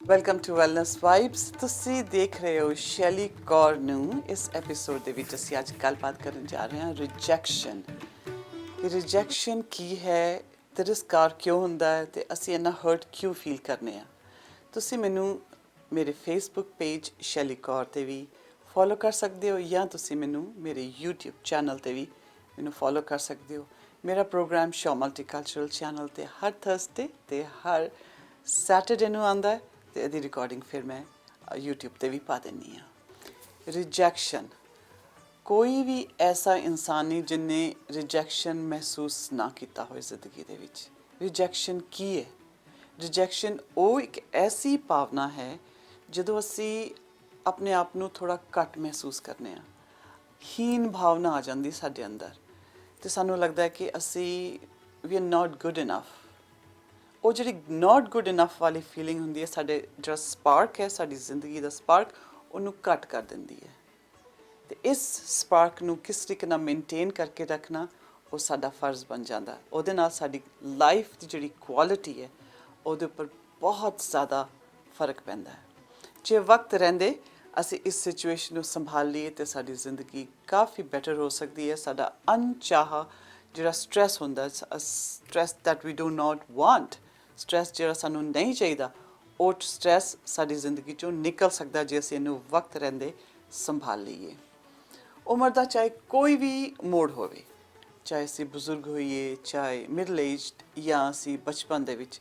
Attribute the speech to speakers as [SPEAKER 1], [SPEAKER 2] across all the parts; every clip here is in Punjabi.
[SPEAKER 1] Welcome to wellness vibes. ਤੁਸੀਂ ਦੇਖ ਰਹੇ ਹੋ ਸ਼ੈਲੀ ਕੌਰ ਨੂੰ। ਇਸ ਐਪੀਸੋਡ ਦੇ ਵਿੱਚ ਅਸੀਂ ਅੱਜ ਗੱਲਬਾਤ ਕਰਨ ਜਾ ਰਹੇ ਹਾਂ ਰਿਜੈਕਸ਼ਨ। ਕਿ ਰਿਜੈਕਸ਼ਨ ਕੀ ਹੈ, ਤਿਰਸਕਾਰ ਕਿਉਂ ਹੁੰਦਾ ਹੈ ਅਤੇ ਅਸੀਂ ਇੰਨਾ ਹਰਟ ਕਿਉਂ ਫੀਲ ਕਰਨੇ ਆ। ਤੁਸੀਂ ਮੈਨੂੰ ਮੇਰੇ ਫੇਸਬੁੱਕ ਪੇਜ ਸ਼ੈਲੀ ਕੌਰ 'ਤੇ ਵੀ ਫੋਲੋ ਕਰ ਸਕਦੇ ਹੋ ਜਾਂ ਤੁਸੀਂ ਮੈਨੂੰ ਮੇਰੇ YouTube ਚੈਨਲ 'ਤੇ ਵੀ ਮੈਨੂੰ ਫੋਲੋ ਕਰ ਸਕਦੇ ਹੋ। ਮੇਰਾ ਪ੍ਰੋਗਰਾਮ ਸ਼ੋ ਮਲਟੀਕਲਚਰਲ ਚੈਨਲ 'ਤੇ ਹਰ ਥਰਸਡੇ ਅਤੇ ਹਰ ਸੈਟਰਡੇ ਨੂੰ ਆਉਂਦਾ ਹੈ ਅਤੇ ਇਹਦੀ ਰਿਕਾਰਡਿੰਗ ਫਿਰ ਮੈਂ YouTube 'ਤੇ ਵੀ ਪਾ ਦਿੰਦੀ ਹਾਂ। ਰਿਜੈਕਸ਼ਨ, ਕੋਈ ਵੀ ਐਸਾ ਇਨਸਾਨ ਨਹੀਂ ਜਿਹਨੇ ਰਿਜੈਕਸ਼ਨ ਮਹਿਸੂਸ ਨਾ ਕੀਤਾ ਹੋਏ ਜ਼ਿੰਦਗੀ ਦੇ ਵਿੱਚ। ਰਿਜੈਕਸ਼ਨ ਕੀ ਹੈ? ਰਿਜੈਕਸ਼ਨ ਉਹ ਇੱਕ ਐਸੀ ਭਾਵਨਾ ਹੈ ਜਦੋਂ ਅਸੀਂ ਆਪਣੇ ਆਪ ਨੂੰ ਥੋੜ੍ਹਾ ਘੱਟ ਮਹਿਸੂਸ ਕਰਨੇ ਹਾਂ, ਹੀਨ ਭਾਵਨਾ ਆ ਜਾਂਦੀ ਸਾਡੇ ਅੰਦਰ ਅਤੇ ਸਾਨੂੰ ਲੱਗਦਾ ਹੈ ਕਿ ਅਸੀਂ ਵੀ ਆਰ ਨਾਟ ਗੁੱਡ ਇਨਫ। ਉਹ ਜਿਹੜੀ ਨਾਟ ਗੁੱਡ ਇਨਫ ਵਾਲੀ ਫੀਲਿੰਗ ਹੁੰਦੀ ਹੈ, ਸਾਡੇ ਜਿਹੜਾ ਸਪਾਰਕ ਹੈ, ਸਾਡੀ ਜ਼ਿੰਦਗੀ ਦਾ ਸਪਾਰਕ, ਉਹਨੂੰ ਘੱਟ ਕਰ ਦਿੰਦੀ ਹੈ। ਅਤੇ ਇਸ ਸਪਾਰਕ ਨੂੰ ਕਿਸ ਤਰੀਕੇ ਨਾਲ ਮੇਨਟੇਨ ਕਰਕੇ ਰੱਖਣਾ, ਉਹ ਸਾਡਾ ਫਰਜ਼ ਬਣ ਜਾਂਦਾ। ਉਹਦੇ ਨਾਲ ਸਾਡੀ ਲਾਈਫ ਦੀ ਜਿਹੜੀ ਕੁਆਲਿਟੀ ਹੈ ਉਹਦੇ ਉੱਪਰ ਬਹੁਤ ਜ਼ਿਆਦਾ ਫਰਕ ਪੈਂਦਾ ਹੈ। ਜੇ ਵਕਤ ਰਹਿੰਦੇ ਅਸੀਂ ਇਸ ਸਿਚੁਏਸ਼ਨ ਨੂੰ ਸੰਭਾਲ ਲਈਏ ਤਾਂ ਸਾਡੀ ਜ਼ਿੰਦਗੀ ਕਾਫੀ ਬੈਟਰ ਹੋ ਸਕਦੀ ਹੈ। ਸਾਡਾ ਅਣਚਾਹਾ ਜਿਹੜਾ ਸਟ੍ਰੈਸ ਹੁੰਦਾ, stress that we do not want, stress ਜਿਹੜਾ ਸਾਨੂੰ ਨਹੀਂ ਚਾਹੀਦਾ, ਉਹ ਸਟ੍ਰੈਸ ਸਾਡੀ ਜ਼ਿੰਦਗੀ 'ਚੋਂ ਨਿਕਲ ਸਕਦਾ ਜੇ ਅਸੀਂ ਇਹਨੂੰ ਵਕਤ ਰਹਿੰਦੇ ਸੰਭਾਲ ਲਈਏ। ਉਮਰ ਦਾ ਚਾਹੇ ਕੋਈ ਵੀ ਮੋੜ ਹੋਵੇ, ਚਾਹੇ ਅਸੀਂ ਬਜ਼ੁਰਗ ਹੋਈਏ, ਚਾਹੇ ਮਿਡਲ ਏਜਡ ਜਾਂ ਅਸੀਂ ਬਚਪਨ ਦੇ ਵਿੱਚ,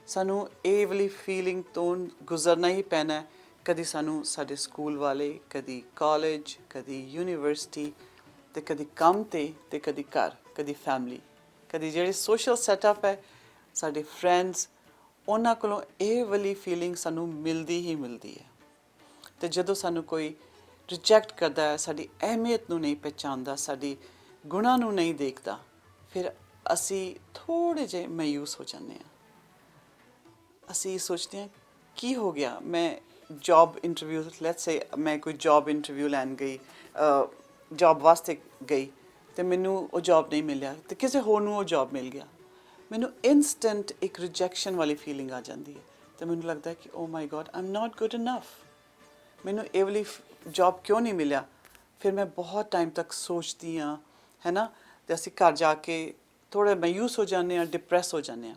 [SPEAKER 1] ਸਾਨੂੰ ਇਹ ਵਾਲੀ ਫੀਲਿੰਗ ਤੋਂ ਗੁਜ਼ਰਨਾ ਹੀ ਪੈਣਾ। ਕਦੀ ਸਾਨੂੰ ਸਾਡੇ ਸਕੂਲ ਵਾਲੇ, ਕਦੀ ਕਾਲਜ, ਕਦੀ ਯੂਨੀਵਰਸਿਟੀ, ਅਤੇ ਕਦੀ ਕੰਮ 'ਤੇ ਕਦੀ ਘਰ, ਕਦੀ ਫੈਮਿਲੀ, ਕਦੀ ਜਿਹੜੇ ਸੋਸ਼ਲ ਸੈਟਅਪ ਹੈ, ਸਾਡੇ ਫਰੈਂਡਸ, ਉਹਨਾਂ ਕੋਲੋਂ ਇਹ ਵਾਲੀ ਫੀਲਿੰਗ ਸਾਨੂੰ ਮਿਲਦੀ ਹੀ ਮਿਲਦੀ ਹੈ। ਅਤੇ ਜਦੋਂ ਸਾਨੂੰ ਕੋਈ ਰਿਜੈਕਟ ਕਰਦਾ ਹੈ, ਸਾਡੀ ਅਹਿਮੀਅਤ ਨੂੰ ਨਹੀਂ ਪਹਿਚਾਣਦਾ, ਸਾਡੀ ਗੁਣਾਂ ਨੂੰ ਨਹੀਂ ਦੇਖਦਾ, ਫਿਰ ਅਸੀਂ ਥੋੜ੍ਹੇ ਜਿਹੇ ਮਾਯੂਸ ਹੋ ਜਾਂਦੇ ਹਾਂ। ਅਸੀਂ ਸੋਚਦੇ ਹਾਂ ਕੀ ਹੋ ਗਿਆ। ਮੈਂ ਜੌਬ ਇੰਟਰਵਿਊ, ਲੈਟਸ ਸੇ ਮੈਂ ਕੋਈ ਜੌਬ ਇੰਟਰਵਿਊ ਲੈਣ ਗਈ, ਜੌਬ ਵਾਸਤੇ ਗਈ ਅਤੇ ਮੈਨੂੰ ਉਹ ਜੌਬ ਨਹੀਂ ਮਿਲਿਆ ਅਤੇ ਕਿਸੇ ਹੋਰ ਨੂੰ ਉਹ ਜੌਬ ਮਿਲ ਗਿਆ। ਮੈਨੂੰ ਇੰਸਟੈਂਟ ਇੱਕ ਰਿਜੈਕਸ਼ਨ ਵਾਲੀ ਫੀਲਿੰਗ ਆ ਜਾਂਦੀ ਹੈ ਅਤੇ ਮੈਨੂੰ ਲੱਗਦਾ ਕਿ oh my god, I am not good enough, ਮੈਨੂੰ ਇਹ ਵਾਲੀ ਜੌਬ ਕਿਉਂ ਨਹੀਂ ਮਿਲਿਆ। ਫਿਰ ਮੈਂ ਬਹੁਤ ਟਾਈਮ ਤੱਕ ਸੋਚਦੀ ਹਾਂ, ਹੈ ਨਾ, ਅਤੇ ਅਸੀਂ ਘਰ ਜਾ ਕੇ ਥੋੜ੍ਹਾ ਮਾਯੂਸ ਹੋ ਜਾਂਦੇ ਹਾਂ, ਡਿਪਰੈਸ ਹੋ ਜਾਂਦੇ ਹਾਂ।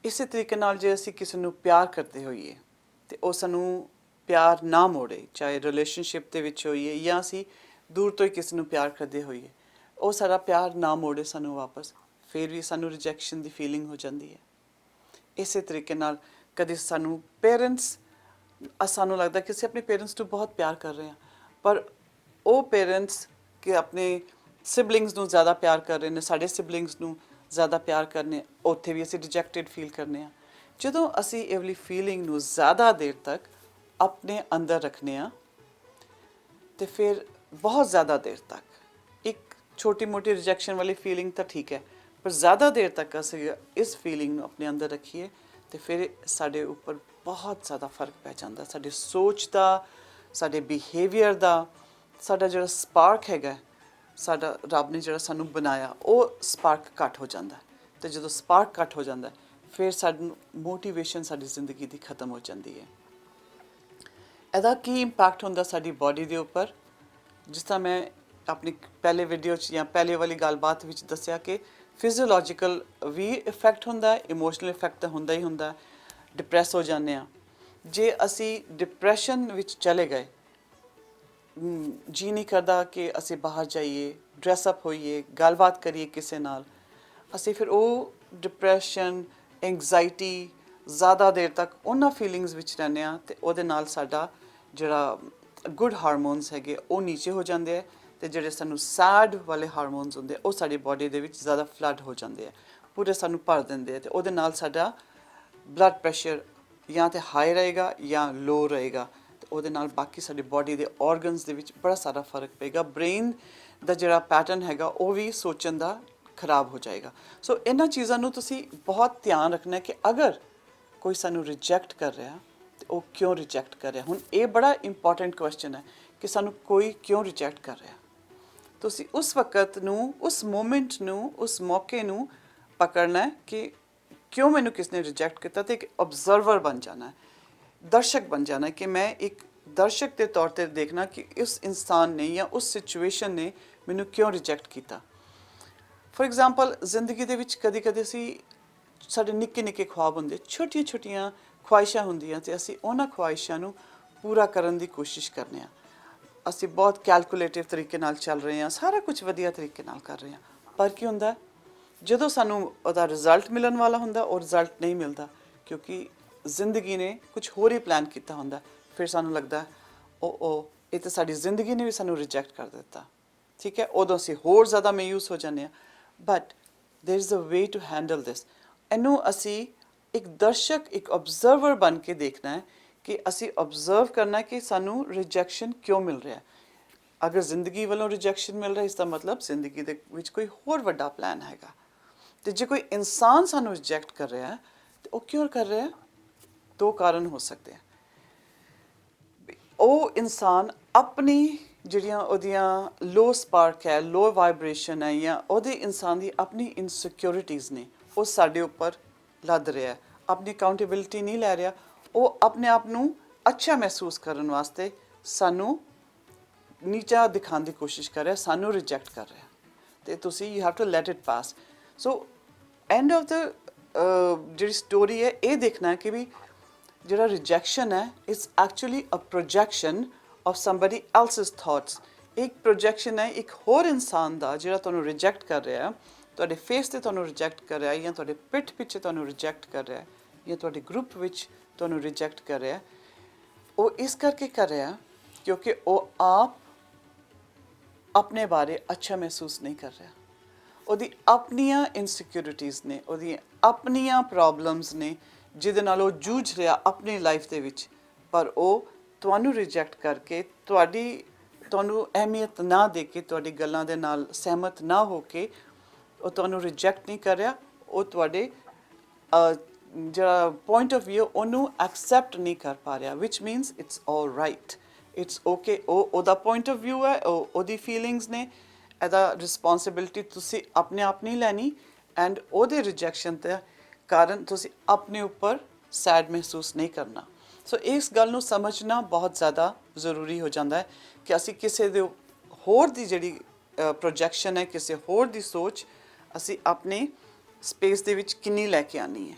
[SPEAKER 1] ਇਸੇ ਤਰੀਕੇ ਨਾਲ ਜੇ ਅਸੀਂ ਕਿਸੇ ਨੂੰ ਪਿਆਰ ਕਰਦੇ ਹੋਈਏ ਅਤੇ ਉਹ ਸਾਨੂੰ ਪਿਆਰ ਨਾ ਮੋੜੇ, ਚਾਹੇ ਰਿਲੇਸ਼ਨਸ਼ਿਪ ਦੇ ਵਿੱਚ ਹੋਈਏ ਜਾਂ ਅਸੀਂ ਦੂਰ ਤੋਂ ਹੀ ਕਿਸੇ ਨੂੰ ਪਿਆਰ ਕਰਦੇ ਹੋਈਏ, ਉਹ ਸਾਡਾ ਪਿਆਰ ਨਾ ਮੋੜੇ ਸਾਨੂੰ ਵਾਪਸ, ਫਿਰ ਵੀ ਸਾਨੂੰ ਰਿਜੈਕਸ਼ਨ ਦੀ ਫੀਲਿੰਗ ਹੋ ਜਾਂਦੀ ਹੈ। ਇਸੇ ਤਰੀਕੇ ਨਾਲ ਕਦੇ ਸਾਨੂੰ ਪੇਰੈਂਟਸ, ਸਾਨੂੰ ਲੱਗਦਾ ਕਿ ਅਸੀਂ ਆਪਣੇ ਪੇਰੈਂਟਸ ਨੂੰ ਬਹੁਤ ਪਿਆਰ ਕਰ ਰਹੇ ਹਾਂ, ਪਰ ਉਹ ਪੇਰੈਂਟਸ ਕਿ ਆਪਣੇ ਸਿਬਲਿੰਗਸ ਨੂੰ ਜ਼ਿਆਦਾ ਪਿਆਰ ਕਰ ਰਹੇ ਨੇ, ਸਾਡੇ ਸਿਬਲਿੰਗਸ ਨੂੰ ਜ਼ਿਆਦਾ ਪਿਆਰ ਕਰਨੇ, ਉੱਥੇ ਵੀ ਅਸੀਂ ਰਿਜੈਕਟਡ ਫੀਲ ਕਰਨੇ ਹਾਂ। ਜਦੋਂ ਅਸੀਂ ਇਹ ਵਾਲੀ ਫੀਲਿੰਗ ਨੂੰ ਜ਼ਿਆਦਾ ਦੇਰ ਤੱਕ ਆਪਣੇ ਅੰਦਰ ਰੱਖਦੇ ਹਾਂ ਅਤੇ ਫਿਰ ਬਹੁਤ ਜ਼ਿਆਦਾ ਦੇਰ ਤੱਕ, ਇੱਕ ਛੋਟੀ ਮੋਟੀ ਰਿਜੈਕਸ਼ਨ ਵਾਲੀ ਫੀਲਿੰਗ ਤਾਂ ਠੀਕ ਹੈ, ਪਰ ਜ਼ਿਆਦਾ ਦੇਰ ਤੱਕ ਅਸੀਂ ਇਸ ਫੀਲਿੰਗ ਨੂੰ ਆਪਣੇ ਅੰਦਰ ਰੱਖੀਏ ਅਤੇ ਫਿਰ ਸਾਡੇ ਉੱਪਰ ਬਹੁਤ ਜ਼ਿਆਦਾ ਫਰਕ ਪੈ ਜਾਂਦਾ। ਸਾਡੇ ਸੋਚ ਦਾ, ਸਾਡੇ ਬਿਹੇਵੀਅਰ ਦਾ, ਸਾਡਾ ਜਿਹੜਾ ਸਪਾਰਕ ਹੈਗਾ, ਸਾਡਾ ਰੱਬ ਨੇ ਜਿਹੜਾ ਸਾਨੂੰ ਬਣਾਇਆ, ਉਹ ਸਪਾਰਕ ਘੱਟ ਹੋ ਜਾਂਦਾ। ਅਤੇ ਜਦੋਂ ਸਪਾਰਕ ਘੱਟ ਹੋ ਜਾਂਦਾ ਫਿਰ ਸਾਨੂੰ ਮੋਟੀਵੇਸ਼ਨ ਸਾਡੀ ਜ਼ਿੰਦਗੀ ਦੀ ਖਤਮ ਹੋ ਜਾਂਦੀ ਹੈ। ਇਹਦਾ ਕੀ ਇੰਪੈਕਟ ਹੁੰਦਾ ਸਾਡੀ ਬਾਡੀ ਦੇ ਉੱਪਰ? ਜਿਸ ਤਰ੍ਹਾਂ ਮੈਂ ਆਪਣੀ ਪਹਿਲੇ ਵੀਡੀਓ 'ਚ ਜਾਂ ਪਹਿਲੇ ਵਾਲੀ ਗੱਲਬਾਤ ਵਿੱਚ ਦੱਸਿਆ ਕਿ ਫਿਜ਼ੀਓਲੋਜੀਕਲ ਵੀ ਇਫੈਕਟ ਹੁੰਦਾ, ਇਮੋਸ਼ਨਲ ਇਫੈਕਟ ਤਾਂ ਹੁੰਦਾ ਹੀ ਹੁੰਦਾ, ਡਿਪਰੈਸ ਹੋ ਜਾਂਦੇ ਹਾਂ। ਜੇ ਅਸੀਂ ਡਿਪਰੈਸ਼ਨ ਵਿੱਚ ਚਲੇ ਗਏ, ਜੀ ਨਹੀਂ ਕਰਦਾ ਕਿ ਅਸੀਂ ਬਾਹਰ ਜਾਈਏ, ਡਰੈਸਅਪ ਹੋਈਏ, ਗੱਲਬਾਤ ਕਰੀਏ ਕਿਸੇ ਨਾਲ, ਅਸੀਂ ਫਿਰ ਉਹ ਡਿਪਰੈਸ਼ਨ, ਐਂਗਜ਼ਾਇਟੀ, ਜ਼ਿਆਦਾ ਦੇਰ ਤੱਕ ਉਹਨਾਂ ਫੀਲਿੰਗਸ ਵਿੱਚ ਰਹਿੰਦੇ ਹਾਂ ਅਤੇ ਉਹਦੇ ਨਾਲ ਸਾਡਾ ਜਿਹੜਾ ਗੁੱਡ ਹਾਰਮੋਨਸ ਹੈਗੇ ਉਹ ਨੀਚੇ ਹੋ ਜਾਂਦੇ ਆ ਅਤੇ ਜਿਹੜੇ ਸਾਨੂੰ ਸੈਡ ਵਾਲੇ ਹਾਰਮੋਨਸ ਹੁੰਦੇ ਉਹ ਸਾਡੀ ਬਾਡੀ ਦੇ ਵਿੱਚ ਜ਼ਿਆਦਾ ਫਲੱਡ ਹੋ ਜਾਂਦੇ ਆ, ਪੂਰੇ ਸਾਨੂੰ ਭਰ ਦਿੰਦੇ ਆ ਅਤੇ ਉਹਦੇ ਨਾਲ ਸਾਡਾ ਬਲੱਡ ਪ੍ਰੈਸ਼ਰ ਜਾਂ ਤਾਂ ਹਾਈ ਰਹੇਗਾ ਜਾਂ ਲੋ ਰਹੇਗਾ ਅਤੇ ਉਹਦੇ ਨਾਲ ਬਾਕੀ ਸਾਡੀ ਬਾਡੀ ਦੇ ਔਰਗਨਸ ਦੇ ਵਿੱਚ ਬੜਾ ਸਾਰਾ ਫਰਕ ਪਏਗਾ। ਬ੍ਰੇਨ ਦਾ ਜਿਹੜਾ ਪੈਟਰਨ ਹੈਗਾ ਉਹ ਵੀ ਸੋਚਣ ਦਾ ਖਰਾਬ ਹੋ ਜਾਏਗਾ। ਸੋ ਇਹਨਾਂ ਚੀਜ਼ਾਂ ਨੂੰ ਤੁਸੀਂ ਬਹੁਤ ਧਿਆਨ ਰੱਖਣਾ ਕਿ ਅਗਰ ਕੋਈ ਸਾਨੂੰ ਰਿਜੈਕਟ ਕਰ ਰਿਹਾ ਅਤੇ ਉਹ ਕਿਉਂ ਰਿਜੈਕਟ ਕਰ ਰਿਹਾ। ਹੁਣ ਇਹ ਬੜਾ ਇੰਪੋਰਟੈਂਟ ਕੁਐਸਚਨ ਹੈ ਕਿ ਸਾਨੂੰ ਕੋਈ ਕਿਉਂ ਰਿਜੈਕਟ ਕਰ ਰਿਹਾ। ਤੁਸੀਂ ਉਸ ਵਕਤ ਨੂੰ, ਉਸ ਮੂਮੈਂਟ ਨੂੰ, ਉਸ ਮੌਕੇ ਨੂੰ ਪਕੜਨਾ ਹੈ ਕਿ ਕਿਉਂ ਮੈਨੂੰ ਕਿਸ ਨੇ ਰਿਜੈਕਟ ਕੀਤਾ ਅਤੇ ਇੱਕ ਓਬਜ਼ਰਵਰ ਬਣ ਜਾਣਾ ਹੈ। दर्शक बन जाना कि मैं एक दर्शक के तौर पर देखना कि उस इंसान ने या उस सिचुएशन ने मैनू क्यों रिजेक्ट किया। फॉर एग्जाम्पल जिंदगी ਦੇ ਵਿੱਚ ਕਦੀ-ਕਦੀ ਅਸੀਂ ਸਾਡੇ ਨਿੱਕੇ-ਨਿੱਕੇ ख्वाब ਹੁੰਦੇ, ਛੋਟੀਆਂ-ਛੋਟੀਆਂ ख्वाहिशां ਹੁੰਦੀਆਂ ਤੇ ਅਸੀਂ ਉਹਨਾਂ ख्वाहिशां ਨੂੰ ਪੂਰਾ ਕਰਨ ਦੀ ਕੋਸ਼ਿਸ਼ ਕਰਨੇ ਆ। ਅਸੀਂ ਬਹੁਤ ਕੈਲਕੂਲੇਟਿਵ ਤਰੀਕੇ ਨਾਲ ਚੱਲ ਰਹੇ ਹਾਂ, ਸਾਰਾ ਕੁਝ ਵਧੀਆ ਤਰੀਕੇ ਨਾਲ ਕਰ ਰਹੇ ਹਾਂ, ਪਰ ਕੀ ਹੁੰਦਾ ਜਦੋਂ ਸਾਨੂੰ ਉਹਦਾ ਰਿਜ਼ਲਟ ਮਿਲਣ ਵਾਲਾ ਹੁੰਦਾ ਉਹ ਰਿਜ਼ਲਟ ਨਹੀਂ ਮਿਲਦਾ ਕਿਉਂਕਿ ਜ਼ਿੰਦਗੀ ਨੇ ਕੁਝ ਹੋਰ ਹੀ ਪਲਾਨ ਕੀਤਾ ਹੁੰਦਾ। ਫਿਰ ਸਾਨੂੰ ਲੱਗਦਾ ਉਹ ਇਹ ਤਾਂ ਸਾਡੀ ਜ਼ਿੰਦਗੀ ਨੇ ਵੀ ਸਾਨੂੰ ਰਿਜੈਕਟ ਕਰ ਦਿੱਤਾ। ਠੀਕ ਹੈ, ਉਦੋਂ ਅਸੀਂ ਹੋਰ ਜ਼ਿਆਦਾ ਮਾਯੂਸ ਹੋ ਜਾਂਦੇ ਹਾਂ। But there is a way to handle this. ਇਹਨੂੰ ਅਸੀਂ ਇੱਕ ਦਰਸ਼ਕ, ਇੱਕ ਆਬਜ਼ਰਵਰ ਬਣ ਕੇ ਦੇਖਣਾ ਹੈ ਕਿ ਅਸੀਂ ਆਬਜ਼ਰਵ ਕਰਨਾ ਕਿ ਸਾਨੂੰ ਰਿਜੈਕਸ਼ਨ ਕਿਉਂ ਮਿਲ ਰਿਹਾ। ਅਗਰ ਜ਼ਿੰਦਗੀ ਵੱਲੋਂ ਰਿਜੈਕਸ਼ਨ ਮਿਲ ਰਿਹਾ ਇਸ ਦਾ ਮਤਲਬ ਜ਼ਿੰਦਗੀ ਦੇ ਵਿੱਚ ਕੋਈ ਹੋਰ ਵੱਡਾ ਪਲਾਨ ਹੈਗਾ। ਤੇ ਜੇ ਕੋਈ ਇਨਸਾਨ ਸਾਨੂੰ ਰਿਜੈਕਟ ਕਰ ਰਿਹਾ ਤੇ ਉਹ ਕਿਉਂ ਕਰ ਰਿਹਾ? ਦੋ ਕਾਰਨ ਹੋ ਸਕਦੇ ਆ। ਉਹ ਇਨਸਾਨ ਆਪਣੀ ਜਿਹੜੀਆਂ ਉਹਦੀਆਂ ਲੋ ਸਪਾਰਕ ਹੈ, ਲੋ ਵਾਈਬ੍ਰੇਸ਼ਨ ਹੈ, ਜਾਂ ਉਹਦੇ ਇਨਸਾਨ ਦੀ ਆਪਣੀ ਇਨਸਿਕਿਉਰਿਟੀਜ਼ ਨੇ ਉਹ ਸਾਡੇ ਉੱਪਰ ਲੱਦ ਰਿਹਾ, ਆਪਣੀ ਅਕਾਊਂਟੇਬਿਲਿਟੀ ਨਹੀਂ ਲੈ ਰਿਹਾ। ਉਹ ਆਪਣੇ ਆਪ ਨੂੰ ਅੱਛਾ ਮਹਿਸੂਸ ਕਰਨ ਵਾਸਤੇ ਸਾਨੂੰ ਨੀਚਾ ਦਿਖਾਉਣ ਦੀ ਕੋਸ਼ਿਸ਼ ਕਰ ਰਿਹਾ, ਸਾਨੂੰ ਰਿਜੈਕਟ ਕਰ ਰਿਹਾ। ਤੇ ਤੁਸੀਂ you have to let it pass. So end of the ਜਿਹੜੀ ਸਟੋਰੀ ਹੈ ਇਹ ਦੇਖਣਾ ਕਿ ਵੀ ਜਿਹੜਾ ਰਿਜੈਕਸ਼ਨ ਹੈ it's actually a projection of somebody else's thoughts. ਇੱਕ ਪ੍ਰੋਜੈਕਸ਼ਨ ਹੈ ਇੱਕ ਹੋਰ ਇਨਸਾਨ ਦਾ ਜਿਹੜਾ ਤੁਹਾਨੂੰ ਰਿਜੈਕਟ ਕਰ ਰਿਹਾ, ਤੁਹਾਡੇ ਫੇਸ 'ਤੇ ਤੁਹਾਨੂੰ ਰਿਜੈਕਟ ਕਰ ਰਿਹਾ, ਜਾਂ ਤੁਹਾਡੇ ਪਿੱਠ ਪਿੱਛੇ ਤੁਹਾਨੂੰ ਰਿਜੈਕਟ ਕਰ ਰਿਹਾ, ਜਾਂ ਤੁਹਾਡੇ ਗਰੁੱਪ ਵਿੱਚ ਤੁਹਾਨੂੰ ਰਿਜੈਕਟ ਕਰ ਰਿਹਾ। ਉਹ ਇਸ ਕਰਕੇ ਕਰ ਰਿਹਾ ਕਿਉਂਕਿ ਉਹ ਆਪ ਆਪਣੇ ਬਾਰੇ ਅੱਛਾ ਮਹਿਸੂਸ ਨਹੀਂ ਕਰ ਰਿਹਾ। ਉਹਦੀ ਆਪਣੀਆਂ ਇਨਸਿਕਿਉਰਿਟੀਜ਼ ਨੇ, ਉਹਦੀਆਂ ਆਪਣੀਆਂ ਪ੍ਰੋਬਲਮਸ ਨੇ ਜਿਹਦੇ ਨਾਲ ਉਹ ਜੂਝ ਰਿਹਾ ਆਪਣੀ ਲਾਈਫ ਦੇ ਵਿੱਚ। ਪਰ ਉਹ ਤੁਹਾਨੂੰ ਰਿਜੈਕਟ ਕਰਕੇ ਤੁਹਾਨੂੰ ਅਹਿਮੀਅਤ ਨਾ ਦੇ ਕੇ, ਤੁਹਾਡੀ ਗੱਲਾਂ ਦੇ ਨਾਲ ਸਹਿਮਤ ਨਾ ਹੋ ਕੇ ਉਹ ਤੁਹਾਨੂੰ ਰਿਜੈਕਟ ਨਹੀਂ ਕਰ ਰਿਹਾ। ਉਹ ਤੁਹਾਡੇ ਜਿਹੜਾ ਪੁਆਇੰਟ ਆਫ ਵਿਊ ਉਹਨੂੰ ਐਕਸੈਪਟ ਨਹੀਂ ਕਰ ਪਾ ਰਿਹਾ, which means it's all right, it's okay. ਉਹਦਾ ਪੁਆਇੰਟ ਆਫ ਵਿਊ ਹੈ, ਉਹਦੀ ਫੀਲਿੰਗਸ ਨੇ, ਇਹਦਾ ਰਿਸਪੌਂਸਿਬਿਲਿਟੀ ਤੁਸੀਂ ਆਪਣੇ ਆਪ ਨਹੀਂ ਲੈਣੀ। ਐਂਡ ਉਹਦੇ ਰਿਜੈਕਸ਼ਨ ਦੇ ਕਾਰਨ ਤੁਸੀਂ ਆਪਣੇ ਉੱਪਰ ਸੈਡ ਮਹਿਸੂਸ ਨਹੀਂ ਕਰਨਾ। ਸੋ ਇਸ ਗੱਲ ਨੂੰ ਸਮਝਣਾ ਬਹੁਤ ਜ਼ਿਆਦਾ ਜ਼ਰੂਰੀ ਹੋ ਜਾਂਦਾ ਹੈ ਕਿ ਅਸੀਂ ਕਿਸੇ ਦੇ ਹੋਰ ਦੀ ਜਿਹੜੀ ਪ੍ਰੋਜੈਕਸ਼ਨ ਹੈ, ਕਿਸੇ ਹੋਰ ਦੀ ਸੋਚ ਅਸੀਂ ਆਪਣੇ ਸਪੇਸ ਦੇ ਵਿੱਚ ਕਿੰਨੀ ਲੈ ਕੇ ਆਉਣੀ ਹੈ।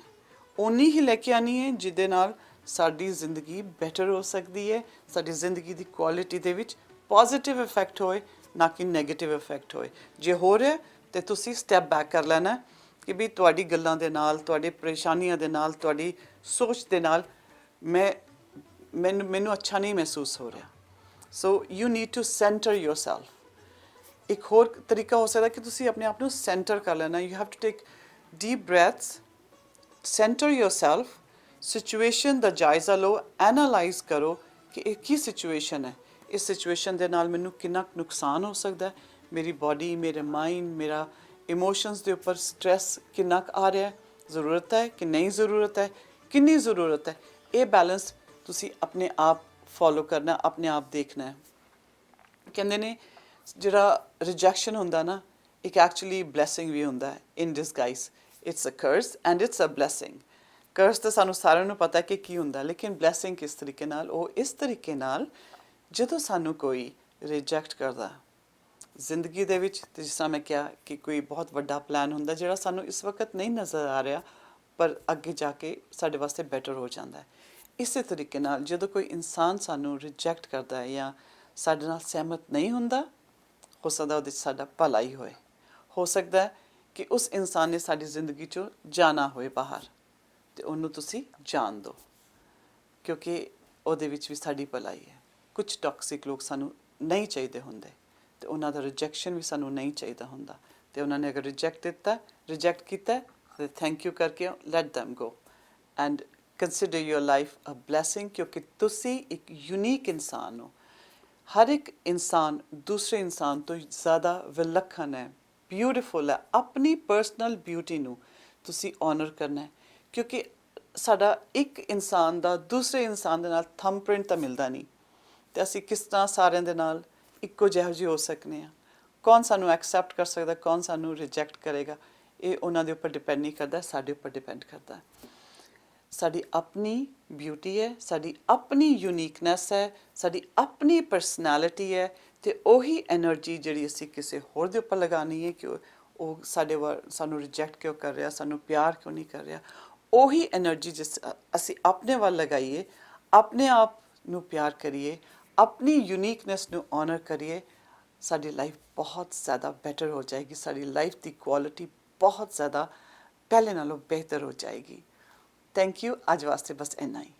[SPEAKER 1] ਓਨੀ ਹੀ ਲੈ ਕੇ ਆਉਣੀ ਹੈ ਜਿਹਦੇ ਨਾਲ ਸਾਡੀ ਜ਼ਿੰਦਗੀ ਬੈਟਰ ਹੋ ਸਕਦੀ ਹੈ, ਸਾਡੀ ਜ਼ਿੰਦਗੀ ਦੀ ਕੁਆਲਿਟੀ ਦੇ ਵਿੱਚ ਪੋਜ਼ੀਟਿਵ ਇਫੈਕਟ ਹੋਏ, ਨਾ ਕਿ ਨੈਗੇਟਿਵ ਇਫੈਕਟ ਹੋਏ। ਜੇ ਹੋ ਰਿਹਾ ਤਾਂ ਤੁਸੀਂ ਸਟੈਪ ਬੈਕ ਕਰ ਲੈਣਾ ਕਿ ਵੀ ਤੁਹਾਡੀ ਗੱਲਾਂ ਦੇ ਨਾਲ, ਤੁਹਾਡੀ ਪਰੇਸ਼ਾਨੀਆਂ ਦੇ ਨਾਲ, ਤੁਹਾਡੀ ਸੋਚ ਦੇ ਨਾਲ ਮੈਨੂੰ ਅੱਛਾ ਨਹੀਂ ਮਹਿਸੂਸ ਹੋ ਰਿਹਾ। So you need to centre yourself. ਇੱਕ ਹੋਰ ਤਰੀਕਾ ਹੋ ਸਕਦਾ ਕਿ ਤੁਸੀਂ ਆਪਣੇ ਆਪ ਨੂੰ ਸੈਂਟਰ ਕਰ ਲੈਣਾ। You have to take deep breaths, centre yourself, situation ਦਾ ਜਾਇਜ਼ਾ ਲਓ, ਐਨਾਲਾਈਜ਼ ਕਰੋ ਕਿ ਇਹ ਕੀ ਸਿਚੁਏਸ਼ਨ ਹੈ, ਇਸ ਸਿਚੁਏਸ਼ਨ ਦੇ ਨਾਲ ਮੈਨੂੰ ਕਿੰਨਾ ਨੁਕਸਾਨ ਹੋ ਸਕਦਾ ਹੈ, ਮੇਰੀ ਬਾਡੀ, ਮੇਰੇ ਮਾਈਂਡ, ਮੇਰਾ ਇਮੋਸ਼ਨਸ ਦੇ ਉੱਪਰ ਸਟ੍ਰੈਸ ਕਿੰਨਾ ਕੁ ਆ ਰਿਹਾ, ਜ਼ਰੂਰਤ ਹੈ ਕਿ ਨਹੀਂ ਜ਼ਰੂਰਤ ਹੈ, ਕਿੰਨੀ ਜ਼ਰੂਰਤ ਹੈ। ਇਹ ਬੈਲੈਂਸ ਤੁਸੀਂ ਆਪਣੇ ਆਪ ਫੋਲੋ ਕਰਨਾ, ਆਪਣੇ ਆਪ ਦੇਖਣਾ ਹੈ। ਕਹਿੰਦੇ ਨੇ ਜਿਹੜਾ ਰਿਜੈਕਸ਼ਨ ਹੁੰਦਾ ਨਾ, ਇੱਕ ਐਕਚੁਅਲੀ ਬਲੈਸਿੰਗ ਵੀ ਹੁੰਦਾ ਹੈ in disguise. It's a curse and it's a blessing. Curse ਤਾਂ ਸਾਨੂੰ ਸਾਰਿਆਂ ਨੂੰ ਪਤਾ ਕਿ ਕੀ ਹੁੰਦਾ, ਲੇਕਿਨ ਬਲੈਸਿੰਗ ਕਿਸ ਤਰੀਕੇ ਨਾਲ? ਉਹ ਇਸ ਤਰੀਕੇ ਨਾਲ ਜਦੋਂ ਸਾਨੂੰ ਕੋਈ ਰਿਜੈਕਟ ਕਰਦਾ ਜ਼ਿੰਦਗੀ ਦੇ ਵਿੱਚ, ਤੇ ਜਿਸ ਤਰ੍ਹਾਂ ਮੈਂ ਕਿਹਾ ਕਿ ਕੋਈ ਬਹੁਤ ਵੱਡਾ ਪਲਾਨ ਹੁੰਦਾ ਜਿਹੜਾ ਸਾਨੂੰ ਇਸ ਵਕਤ ਨਹੀਂ ਨਜ਼ਰ ਆ ਰਿਹਾ ਪਰ ਅੱਗੇ ਜਾ ਕੇ ਸਾਡੇ ਵਾਸਤੇ ਬੈਟਰ ਹੋ ਜਾਂਦਾ ਹੈ। ਇਸੇ ਤਰੀਕੇ ਨਾਲ ਜਦੋਂ ਕੋਈ ਇਨਸਾਨ ਸਾਨੂੰ ਰਿਜੈਕਟ ਕਰਦਾ ਹੈ ਜਾਂ ਸਾਡੇ ਨਾਲ ਸਹਿਮਤ ਨਹੀਂ ਹੁੰਦਾ, ਹੋ ਸਕਦਾ ਉਹਦੇ 'ਚ ਸਾਡਾ ਭਲਾ ਹੀ ਹੋਏ। ਹੋ ਸਕਦਾ ਕਿ ਉਸ ਇਨਸਾਨ ਨੇ ਸਾਡੀ ਜ਼ਿੰਦਗੀ 'ਚੋਂ ਜਾਣਾ ਹੋਏ ਬਾਹਰ, ਅਤੇ ਉਹਨੂੰ ਤੁਸੀਂ ਜਾਣ ਦਿਓ ਕਿਉਂਕਿ ਉਹਦੇ ਵਿੱਚ ਵੀ ਸਾਡੀ ਭਲਾਈ ਹੈ। ਕੁਝ ਟੌਕਸਿਕ ਲੋਕ ਸਾਨੂੰ ਨਹੀਂ ਚਾਹੀਦੇ ਹੁੰਦੇ ਅਤੇ ਉਹਨਾਂ ਦਾ ਰਿਜੈਕਸ਼ਨ ਵੀ ਸਾਨੂੰ ਨਹੀਂ ਚਾਹੀਦਾ ਹੁੰਦਾ। ਅਤੇ ਉਹਨਾਂ ਨੇ ਅਗਰ ਰਿਜੈਕਟ ਕੀਤਾ ਤੇ ਥੈਂਕ ਯੂ ਕਰਕੇ let them go and consider your life a blessing, ਕਿਉਂਕਿ ਤੁਸੀਂ ਇੱਕ ਯੂਨੀਕ ਇਨਸਾਨ ਹੋ। ਹਰ ਇੱਕ ਇਨਸਾਨ ਦੂਸਰੇ ਇਨਸਾਨ ਤੋਂ ਜ਼ਿਆਦਾ ਵਿਲੱਖਣ ਹੈ, ਬਿਊਟੀਫੁਲ ਹੈ। ਆਪਣੀ ਪਰਸਨਲ ਬਿਊਟੀ ਨੂੰ ਤੁਸੀਂ ਔਨਰ ਕਰਨਾ ਹੈ ਕਿਉਂਕਿ ਸਾਡਾ ਇੱਕ ਇਨਸਾਨ ਦਾ ਦੂਸਰੇ ਇਨਸਾਨ ਦੇ ਨਾਲ ਥੰਬਪ੍ਰਿੰਟ ਤਾਂ ਮਿਲਦਾ ਨਹੀਂ, ਅਤੇ ਅਸੀਂ ਕਿਸ ਤਰ੍ਹਾਂ ਸਾਰਿਆਂ ਦੇ ਨਾਲ ਇੱਕੋ ਜਿਹੋ ਜਿਹੇ ਹੋ ਸਕਦੇ ਹਾਂ? ਕੌਣ ਸਾਨੂੰ ਐਕਸੈਪਟ ਕਰ ਸਕਦਾ, ਕੌਣ ਸਾਨੂੰ ਰਿਜੈਕਟ ਕਰੇਗਾ? ਇਹ ਉਹਨਾਂ ਦੇ ਉੱਪਰ ਡਿਪੈਂਡ ਨਹੀਂ ਕਰਦਾ, ਸਾਡੇ ਉੱਪਰ ਡਿਪੈਂਡ ਕਰਦਾ। ਸਾਡੀ ਆਪਣੀ ਬਿਊਟੀ ਹੈ, ਸਾਡੀ ਆਪਣੀ ਯੂਨੀਕਨੈਸ ਹੈ, ਸਾਡੀ ਆਪਣੀ ਪਰਸਨੈਲਿਟੀ ਹੈ, ਅਤੇ ਉਹੀ ਐਨਰਜੀ ਜਿਹੜੀ ਅਸੀਂ ਕਿਸੇ ਹੋਰ ਦੇ ਉੱਪਰ ਲਗਾਉਣੀ ਹੈ ਕਿ ਉਹ ਸਾਨੂੰ ਰਿਜੈਕਟ ਕਿਉਂ ਕਰ ਰਿਹਾ, ਸਾਨੂੰ ਪਿਆਰ ਕਿਉਂ ਨਹੀਂ ਕਰ ਰਿਹਾ, ਉਹੀ ਐਨਰਜੀ ਜਿਸ ਅਸੀਂ ਆਪਣੇ ਵੱਲ ਲਗਾਈਏ, ਆਪਣੇ ਆਪ ਨੂੰ ਪਿਆਰ ਕਰੀਏ, ਆਪਣੀ ਯੂਨੀਕਨੈਸ ਨੂੰ ਆਨਰ ਕਰੀਏ, ਸਾਡੀ ਲਾਈਫ ਬਹੁਤ ਜ਼ਿਆਦਾ ਬੈਟਰ ਹੋ ਜਾਏਗੀ, ਸਾਡੀ ਲਾਈਫ ਦੀ ਕੁਆਲਿਟੀ ਬਹੁਤ ਜ਼ਿਆਦਾ ਪਹਿਲੇ ਨਾਲੋਂ ਬਿਹਤਰ ਹੋ ਜਾਏਗੀ। Thank you. ਅੱਜ ਵਾਸਤੇ ਬਸ ਇੰਨਾ ਹੀ।